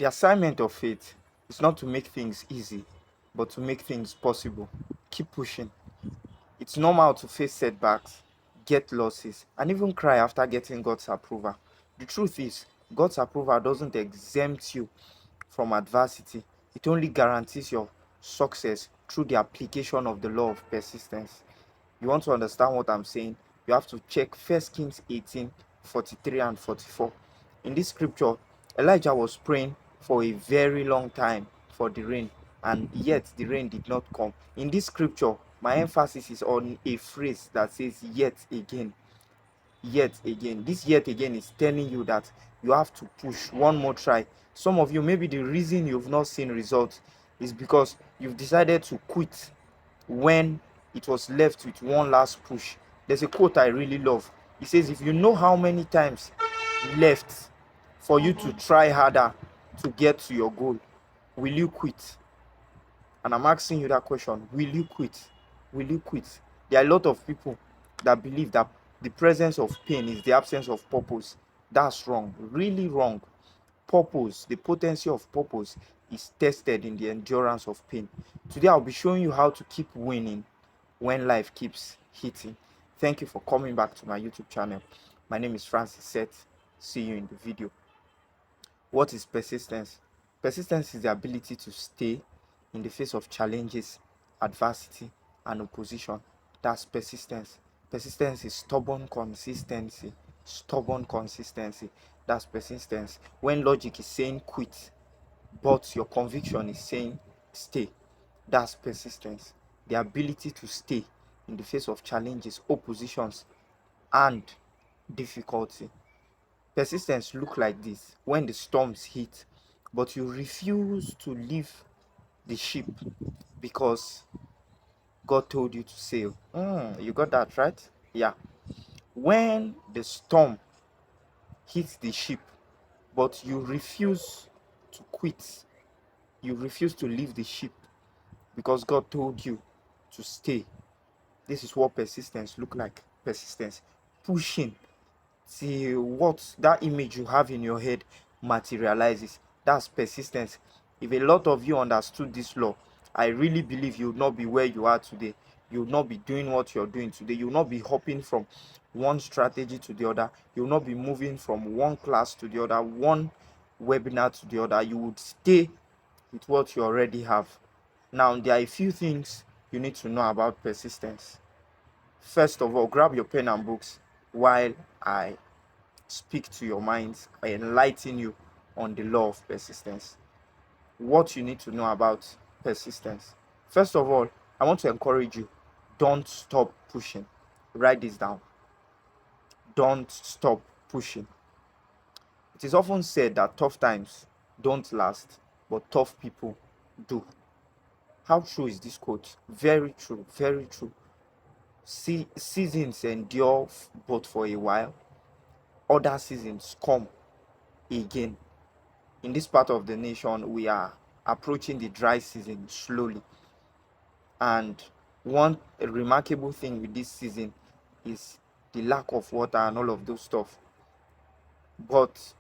The assignment of faith is not to make things easy, but to make things possible. Keep pushing. It's normal to face setbacks, get losses, and even cry after getting God's approval. The truth is, God's approval doesn't exempt you from adversity, it only guarantees your success through the application of the law of persistence. You want to understand what I'm saying? You have to check 1 Kings 18:43 and 44. In this scripture, Elijah was praying for a very long time for the rain, and yet the rain did not come. In this scripture, my emphasis is on a phrase that says yet again. Yet again. This yet again is telling you that you have to push one more try. Some of you, maybe the reason you've not seen results is because you've decided to quit when it was left with one last push. There's a quote I really love. It says, if you know how many times left for you to try harder to get to your goal, will you quit? And I'm asking you that question. Will you quit? Will you quit? There are a lot of people that believe that the presence of pain is the absence of purpose. That's wrong. Really wrong. Purpose, the potency of purpose, is tested in the endurance of pain. Today, I'll be showing you how to keep winning when life keeps hitting. Thank you for coming back to my YouTube channel. My name is Francis Seth. See you in the video. What is persistence? Persistence is the ability to stay in the face of challenges, adversity, and opposition. That's persistence. Persistence is stubborn consistency. Stubborn consistency. That's persistence. When logic is saying quit, but your conviction is saying stay. That's persistence. The ability to stay in the face of challenges, oppositions, and difficulty. Persistence look like this: when the storms hit, but you refuse to leave the ship because God told you to sail. You got that right? Yeah. When the storm hits the ship, but you refuse to quit, you refuse to leave the ship because God told you to stay. This is what persistence look like. Persistence, pushing till what that image you have in your head materializes. That's persistence. If a lot of you understood this law, I really believe you would not be where you are today. You will not be doing what you're doing today. You will not be hopping from one strategy to the other. You will not be moving from one class to the other, one webinar to the other. You would stay with what you already have. Now, there are a few things you need to know about persistence. First of all, grab your pen and books while I speak to your minds. I enlighten you on the law of persistence. What you need to know about persistence. First of all, I want to encourage you, don't stop pushing. Write this down. Don't stop pushing. It is often said that tough times don't last, but tough people do. How true is this quote? Very true, very true. Seasons endure but for a while, other seasons come again. In this part of the nation, we are approaching the dry season slowly, and one remarkable thing with this season is the lack of water and all of those stuff. But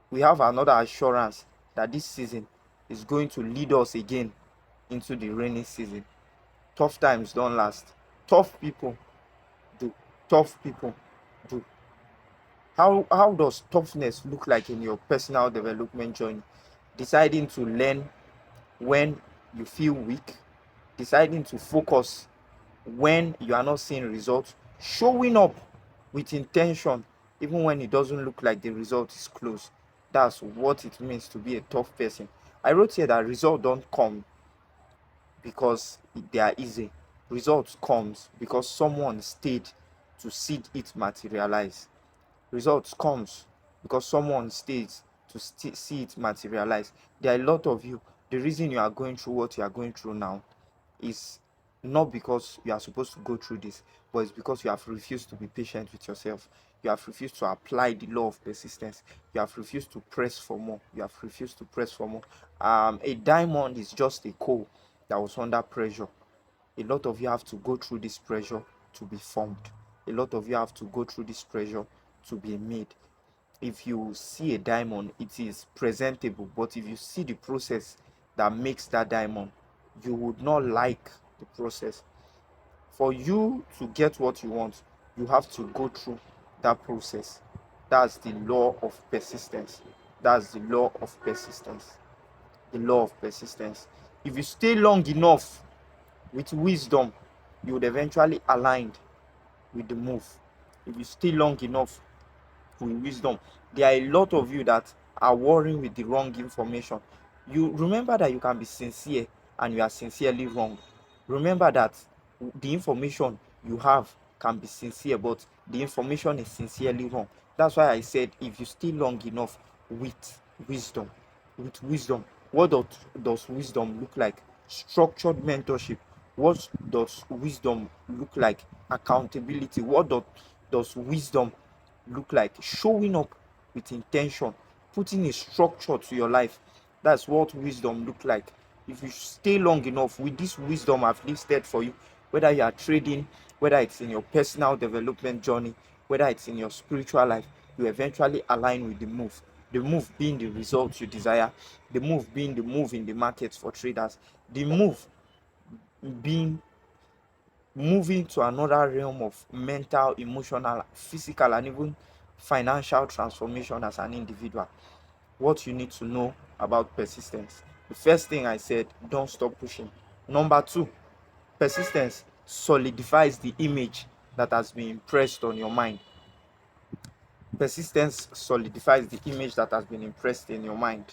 we have another assurance that this season is going to lead us again into the rainy season. Tough times don't last. Tough people do. Tough people do. How does toughness look like in your personal development journey? Deciding to learn when you feel weak, deciding to focus when you are not seeing results, showing up with intention even when it doesn't look like the result is close. That's what it means to be a tough person. I wrote here that results don't come because they are easy. Results comes because someone stayed to see it materialize. Results comes because someone stays to see it materialize. There are a lot of you. The reason you are going through what you are going through now is not because you are supposed to go through this, but it's because you have refused to be patient with yourself. You have refused to apply the law of persistence. You have refused to press for more. You have refused to press for more. A diamond is just a coal that was under pressure. A lot of you have to go through this pressure to be formed. A lot of you have to go through this pressure to be made. If you see a diamond, it is presentable, but if you see the process that makes that diamond, you would not like the process. For you to get what you want, you have to go through that process. That's the law of persistence. That's the law of persistence. The law of persistence. If you stay long enough with wisdom, you would eventually align with the move. If you stay long enough with wisdom, there are a lot of you that are worrying with the wrong information. You remember that you can be sincere and you are sincerely wrong. Remember that the information you have can be sincere, but the information is sincerely wrong. That's why I said if you stay long enough with wisdom, what does wisdom look like? Structured mentorship. What does wisdom look like? Accountability. What does wisdom look like? Showing up with intention, putting a structure to your life. That's what wisdom look like. If you stay long enough with this wisdom I've listed for you, whether you are trading, whether it's in your personal development journey, whether it's in your spiritual life, you eventually align with the move. The move being the result you desire, the move being the move in the market for traders, the move being moving to another realm of mental, emotional, physical, and even financial transformation as an individual. What you need to know about persistence. The first thing I said, don't stop pushing. Number two, persistence solidifies the image that has been impressed on your mind. Persistence solidifies the image that has been impressed in your mind.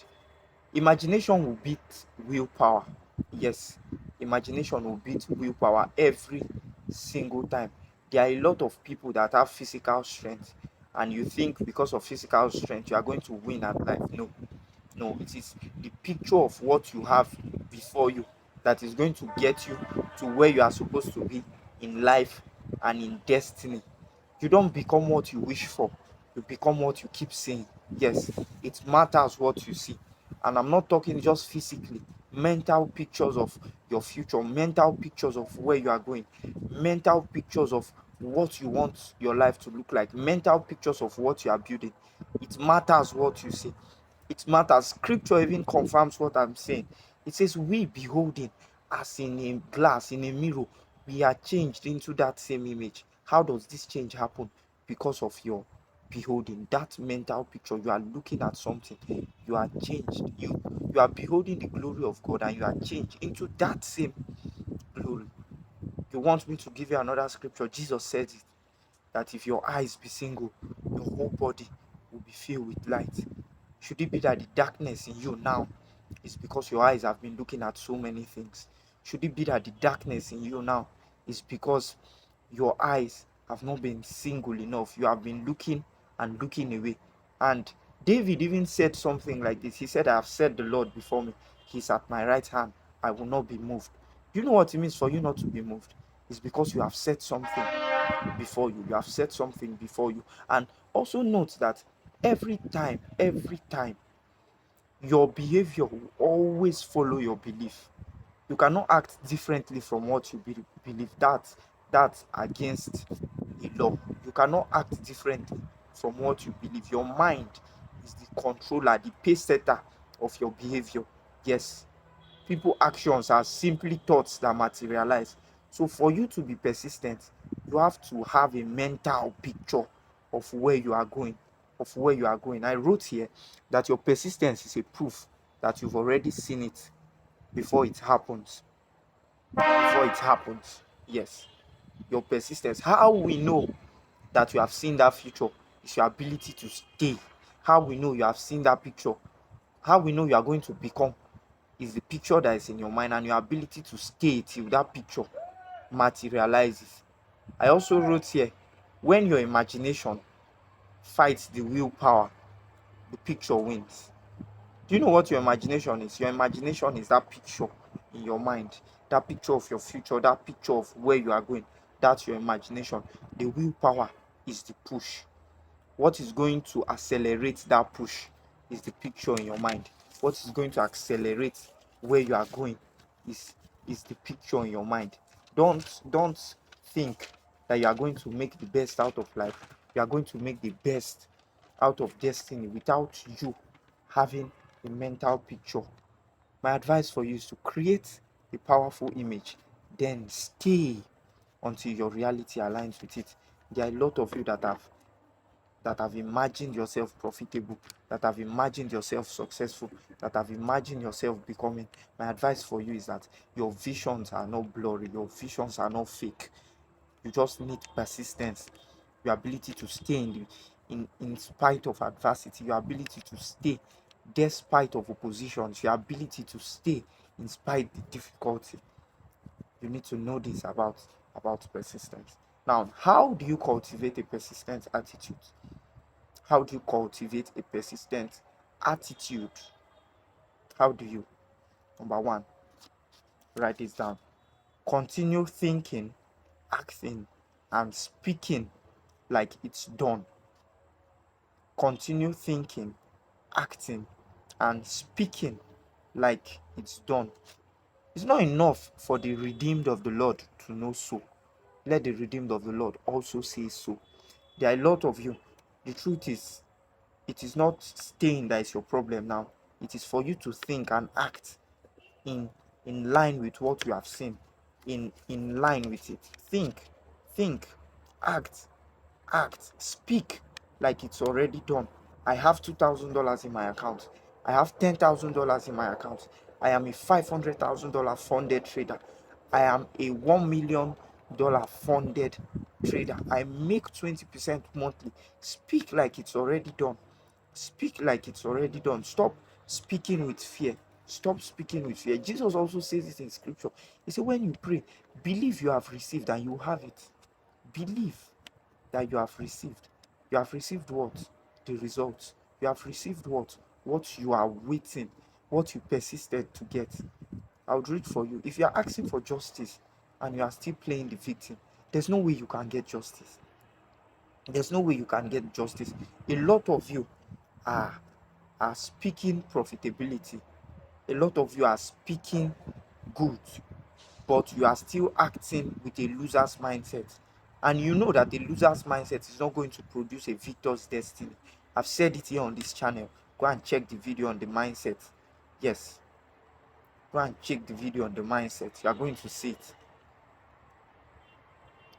Imagination will beat willpower. Yes, imagination will beat willpower every single time. There are a lot of people that have physical strength, and you think because of physical strength you are going to win at life. No, it is the picture of what you have before you that is going to get you to where you are supposed to be in life and in destiny. You don't become what you wish for, you become what you keep seeing. Yes, it matters what you see. And I'm not talking just physically, mental pictures of your future, mental pictures of where you are going, mental pictures of what you want your life to look like, mental pictures of what you are building. It matters what you see. It matters. Scripture even confirms what I'm saying. It says, we beholding as in a glass, in a mirror, we are changed into that same image. How does this change happen? Because of your beholding, that mental picture. You are looking at something, you are changed. You are beholding the glory of God and you are changed into that same glory. You want me to give you another scripture? Jesus said it, that if your eyes be single, your whole body will be filled with light. Should it be that the darkness in you now is because your eyes have been looking at so many things? Should it be that the darkness in you now is because your eyes have not been single enough? You have been looking and looking away. And David even said something like this. He said, I have set the Lord before me. He's at my right hand. I will not be moved. Do you know what it means for you not to be moved? It's because you have set something before you. You have set something before you. And also note that every time, your behavior will always follow your belief. You cannot act differently from what you believe. That's against the law. You cannot act differently from what you believe. Your mind is the controller, the pace setter of your behavior. Yes, people actions are simply thoughts that materialize. So for you to be persistent, you have to have a mental picture of where you are going, I wrote here that your persistence is a proof that you've already seen it before it happens. Yes, your persistence. How we know that you have seen that future is your ability to stay. How we know you have seen that picture, how we know you are going to become, is the picture that is in your mind and your ability to stay till that picture materializes. I also wrote here, when your imagination fights the willpower, the picture wins. Do you know what your imagination is? Your imagination is that picture in your mind, that picture of your future, that picture of where you are going. That's your imagination. The willpower is the push. What is going to accelerate that push is the picture in your mind. What is going to accelerate where you are going is the picture in your mind. Don't think that you are going to make the best out of life. You are going to make the best out of destiny without you having a mental picture. My advice for you is to create a powerful image, then stay until your reality aligns with it. There are a lot of you that have imagined yourself profitable, that have imagined yourself successful, that have imagined yourself becoming. My advice for you is that your visions are not blurry, your visions are not fake. You just need persistence, your ability to stay in spite of adversity, your ability to stay despite of oppositions, your ability to stay in spite the difficulty. You need to know this about persistence. Now, how do you cultivate a persistent attitude? How do you cultivate a persistent attitude? How do you? Number one, write this down. Continue thinking, acting, and speaking like it's done. Continue thinking, acting, and speaking like it's done. It's not enough for the redeemed of the Lord to know so. Let the redeemed of the Lord also say so. There are a lot of you. The truth is, it is not staying that is your problem now. It is for you to think and act in line with what you have seen, in line with it. Think, act, speak like it's already done. I have $2,000 in my account. I have $10,000 in my account. I am a $500,000 funded trader. I am a $1 million funded trader. I make 20% monthly. Speak like it's already done. Speak like it's already done. Stop speaking with fear. Stop speaking with fear. Jesus also says it in scripture. He said, when you pray, believe you have received and you have it. Believe that you have received. You have received what? The results. You have received what? What you are waiting, what you persisted to get. I would read for you. If you are asking for justice and you are still playing the victim, there's no way you can get justice. There's no way you can get justice. A lot of you are speaking profitability. A lot of you are speaking good, but you are still acting with a loser's mindset. And you know that the loser's mindset is not going to produce a victor's destiny. I've said it here on this channel. Go and check the video on the mindset. Yes, go and check the video on the mindset. You are going to see it.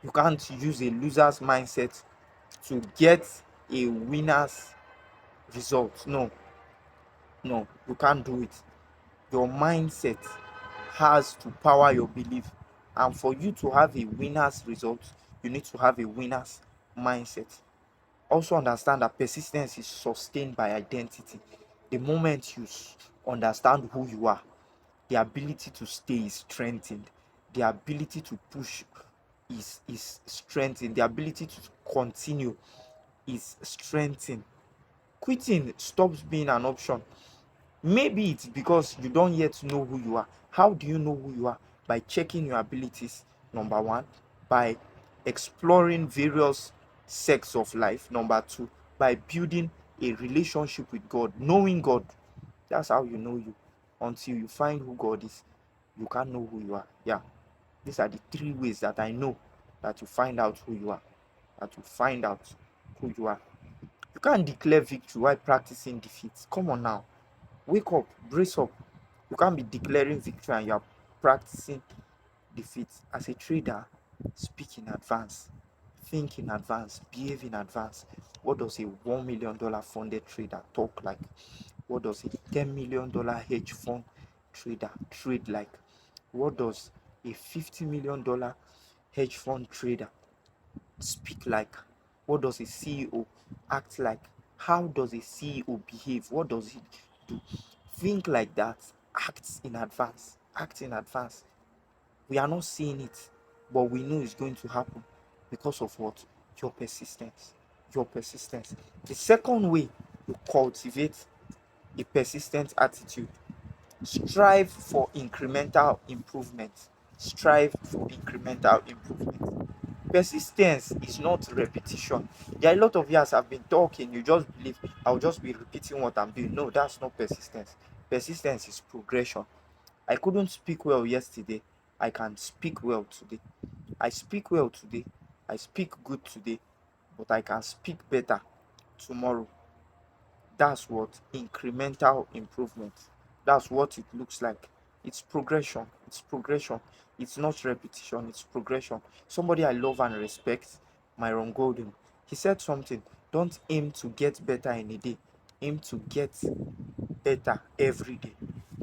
You can't use a loser's mindset to get a winner's result. No, you can't do it. Your mindset has to power your belief, and for you to have a winner's result, you need to have a winner's mindset. Also understand that persistence is sustained by identity. The moment you understand who you are, the ability to stay is strengthened, the ability to push is strengthened, the ability to continue is strengthened. Quitting stops being an option. Maybe it's because you don't yet know who you are. How do you know who you are? By checking your abilities, number one. By exploring various sects of life, number two. By building a relationship with God, knowing God. That's how you know you. Until you find who God is, you can't know who you are. Yeah. These are the three ways that I know that you find out who you are. That you find out who you are. You can't declare victory while practicing defeat. Come on now. Wake up, brace up. You can't be declaring victory and you are practicing defeat. As a trader, speak in advance, think in advance, behave in advance. What does a $1 million funded trader talk like? What does a $10 million hedge fund trader trade like? What does a $50 million hedge fund trader speak like? What does a CEO act like? How does a CEO behave? What does he do? Think like that. Act in advance. Act in advance. We are not seeing it, but we know it's going to happen because of what? Your persistence. Your persistence. The second way you cultivate a persistent attitude: strive for incremental improvement. Strive for incremental improvement. Persistence is not repetition. There are a lot of years I've been talking, you just believe I'll just be repeating what I'm doing. No, that's not persistence. Persistence is progression. I couldn't speak well yesterday. I can speak well today. I speak well today. I speak good today, but I can speak better tomorrow. That's what incremental improvement. That's what it looks like. It's progression. It's progression. It's not repetition. It's progression. Somebody I love and respect, Myron Golden, he said something. Don't aim to get better in a day. Aim to get better every day.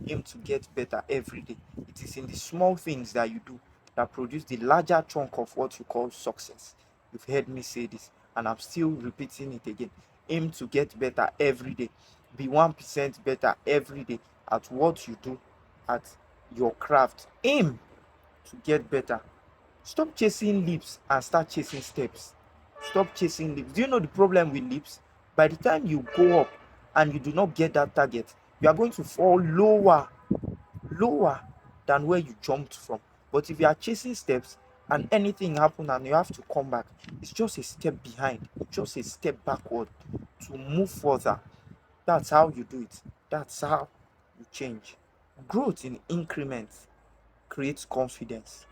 Aim to get better every day. It is in the small things that you do that produce the larger chunk of what you call success. You've heard me say this, and I'm still repeating it again. Aim to get better every day. Be 1% better every day at what you do, at your craft. Aim to get better. Stop chasing leaps and start chasing steps. Stop chasing leaps. Do you know the problem with leaps? By the time you go up and you do not get that target, you are going to fall lower than where you jumped from. But if you are chasing steps and anything happen and you have to come back, it's just a step behind, it's just a step backward to move further. That's how you do it. That's how you change. Growth in increments creates confidence.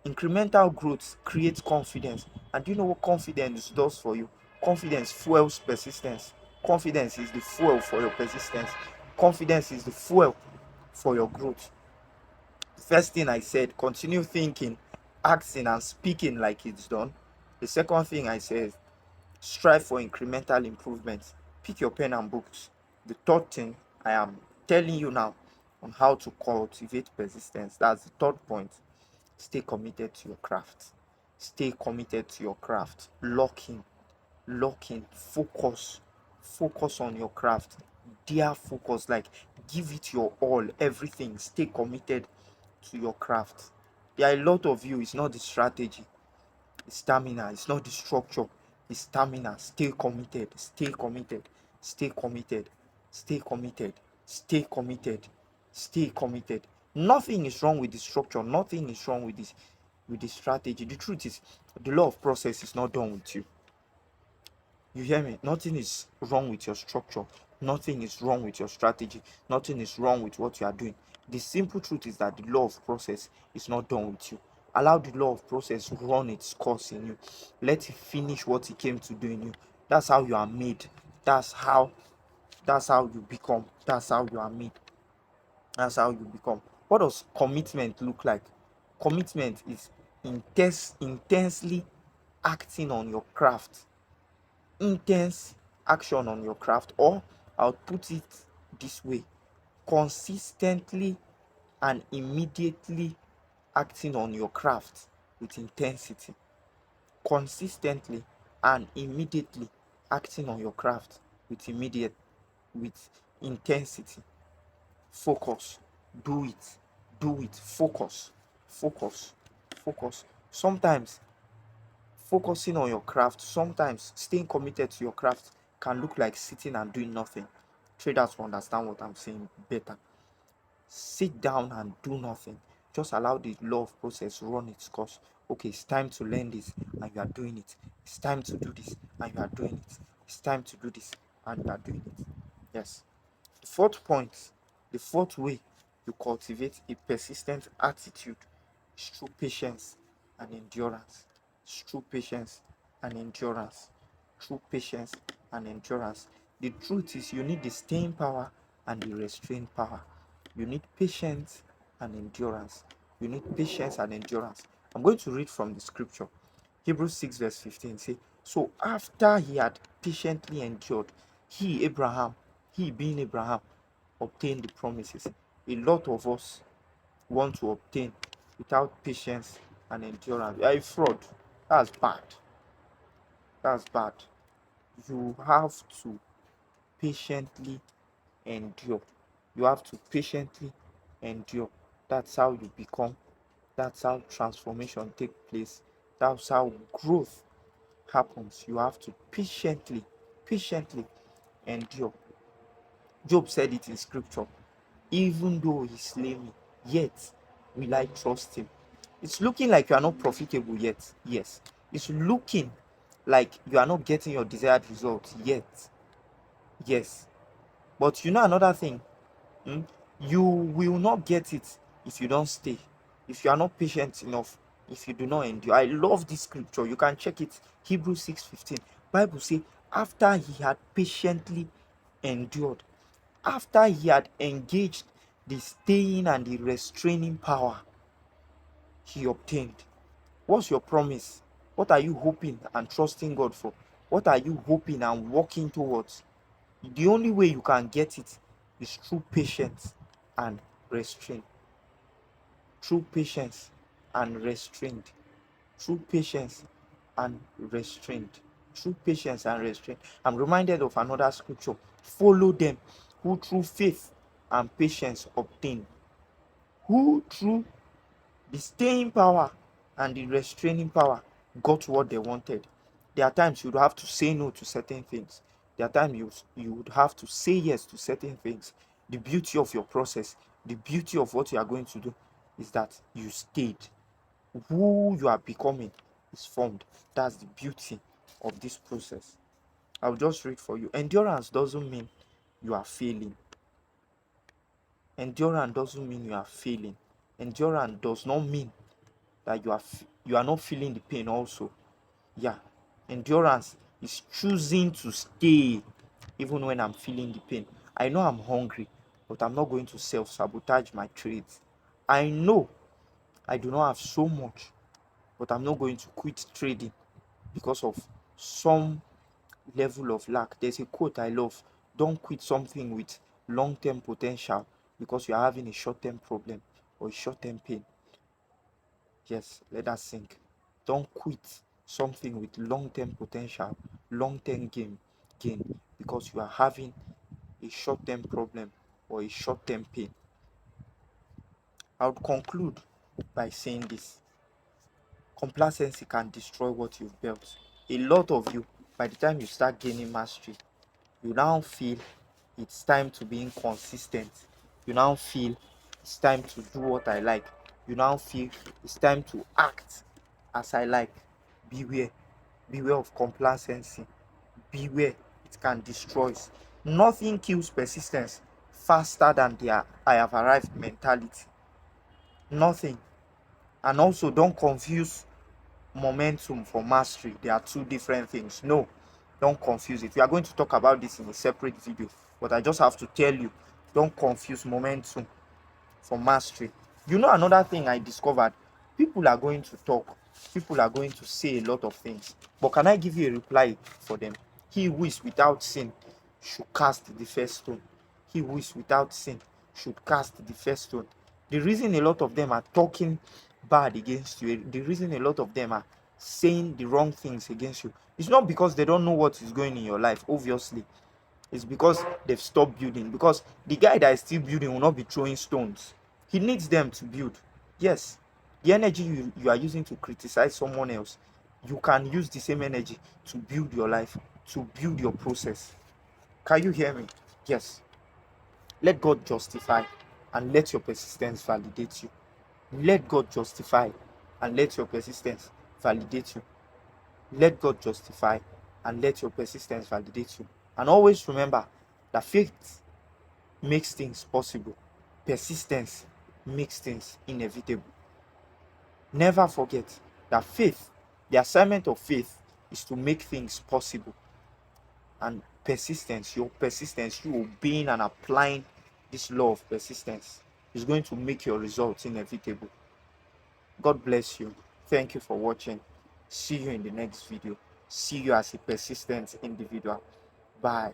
Incremental growth creates confidence. And do you know what confidence does for you? Confidence fuels persistence. Confidence is the fuel for your persistence. Confidence is the fuel for your growth. The first thing I said, continue thinking, acting, and speaking like it's done. The second thing I said, strive for incremental improvement. Pick your pen and books. The third thing I am telling you now on how to cultivate persistence. That's the third point. Stay committed to your craft. Stay committed to your craft. Lock in, focus on your craft. Dare focus, like give it your all, everything. Stay committed to your craft. There are a lot of you, it's not the strategy, it's stamina. It's not the structure, it's stamina. Stay committed, stay committed, stay committed, stay committed, stay committed, stay committed. Nothing is wrong with the structure, nothing is wrong with the strategy. The truth is, the law of process is not done with you. You hear me? Nothing is wrong with your structure. Nothing is wrong with your strategy. Nothing is wrong with what you are doing. The simple truth is that the law of process is not done with you. Allow the law of process run its course in you. Let it finish what it came to do in you. That's how you are made. That's how you become. That's how you are made. That's how you become. What does commitment look like? Commitment is intensely acting on your craft. Intense action on your craft, or I'll put it this way: consistently and immediately acting on your craft with intensity. Consistently and immediately acting on your craft with intensity. Focus. Do it. Focus. Sometimes focusing on your craft, sometimes staying committed to your craft can look like sitting and doing nothing. Traders will understand what I'm saying better. Sit down and do nothing. Just allow the law of process run its course. Okay, it's time to learn this and you are doing it. It's time to do this and you are doing it. It's time to do this and you are doing it. Yes. The fourth point, the fourth way you cultivate a persistent attitude is through patience and endurance. It's through patience and endurance. Through patience and endurance. The truth is, you need the staying power and the restraint power. You need patience and endurance. You need patience and endurance. I'm going to read from the scripture. Hebrews 6 verse 15 say, so after he had patiently endured, Abraham, he being Abraham, obtained the promises. A lot of us want to obtain without patience and endurance. You are a fraud. That's bad. That's bad. You have to patiently endure. You have to patiently endure. That's how you become. That's how transformation takes place. That's how growth happens. You have to patiently endure. Job said it in scripture. Even though he slay me, yet will I trust him. It's looking like you are not profitable yet. Yes. It's looking like you are not getting your desired results yet. Yes. But you know another thing? You will not get it if you don't stay. If you are not patient enough, if you do not endure. I love this scripture. You can check it. Hebrews 6:15. Bible say, after he had patiently endured, after he had engaged the staying and the restraining power, he obtained. What's your promise? What are you hoping and trusting God for? What are you hoping and working towards? The only way you can get it is through patience and restraint. Through patience and restraint. Through patience and restraint. Through patience and restraint. I'm reminded of another scripture. Follow them who through faith and patience obtain. Who through the staying power and the restraining power got what they wanted. There are times you would have to say no to certain things. There are times you would have to say yes to certain things. The beauty of your process, the beauty of what you are going to do is that you stayed. Who you are becoming is formed. That's the beauty of this process. I'll just read for you. Endurance doesn't mean you are failing. Endurance doesn't mean you are failing. Endurance does not mean that you are not feeling the pain also. Yeah, endurance is choosing to stay even when I'm feeling the pain. I know I'm hungry, but I'm not going to self-sabotage my trades. I know I do not have so much, but I'm not going to quit trading because of some level of lack. There's a quote I love: don't quit something with long-term potential because you are having a short-term problem or a short-term pain. Yes, let that sink. Don't quit something with long-term potential, long-term gain because you are having a short-term problem or a short-term pain. I would conclude by saying this: complacency can destroy what you've built. A lot of you, by the time you start gaining mastery, you now feel it's time to be inconsistent. You now feel it's time to do what I like. You now feel it's time to act as I like. Beware. Beware of complacency. Beware. It can destroy. Nothing kills persistence faster than their I have arrived mentality. Nothing. And also, don't confuse momentum for mastery. They are two different things. No, don't confuse it. We are going to talk about this in a separate video, but I just have to tell you, don't confuse momentum for mastery. You know, another thing I discovered: people are going to talk, people are going to say a lot of things, but can I give you a reply for them? He who is without sin should cast the first stone. He who is without sin should cast the first stone. The reason a lot of them are talking bad against you, the reason a lot of them are saying the wrong things against you, it's not because they don't know what is going in your life. Obviously, it's because they've stopped building. Because the guy that is still building will not be throwing stones. He needs them to build. Yes, the energy you are using to criticize someone else, you can use the same energy to build your life, to build your process. Can you hear me? Yes. Let God justify and let your persistence validate you. Let God justify and let your persistence validate you. Let God justify and let your persistence validate you. And always remember that faith makes things possible. Persistence makes things inevitable. Never forget that faith, the assignment of faith, is to make things possible. And persistence, your persistence, you obeying and applying this law of persistence, is going to make your results inevitable. God bless you. Thank you for watching. See you in the next video. See you as a persistent individual. Bye.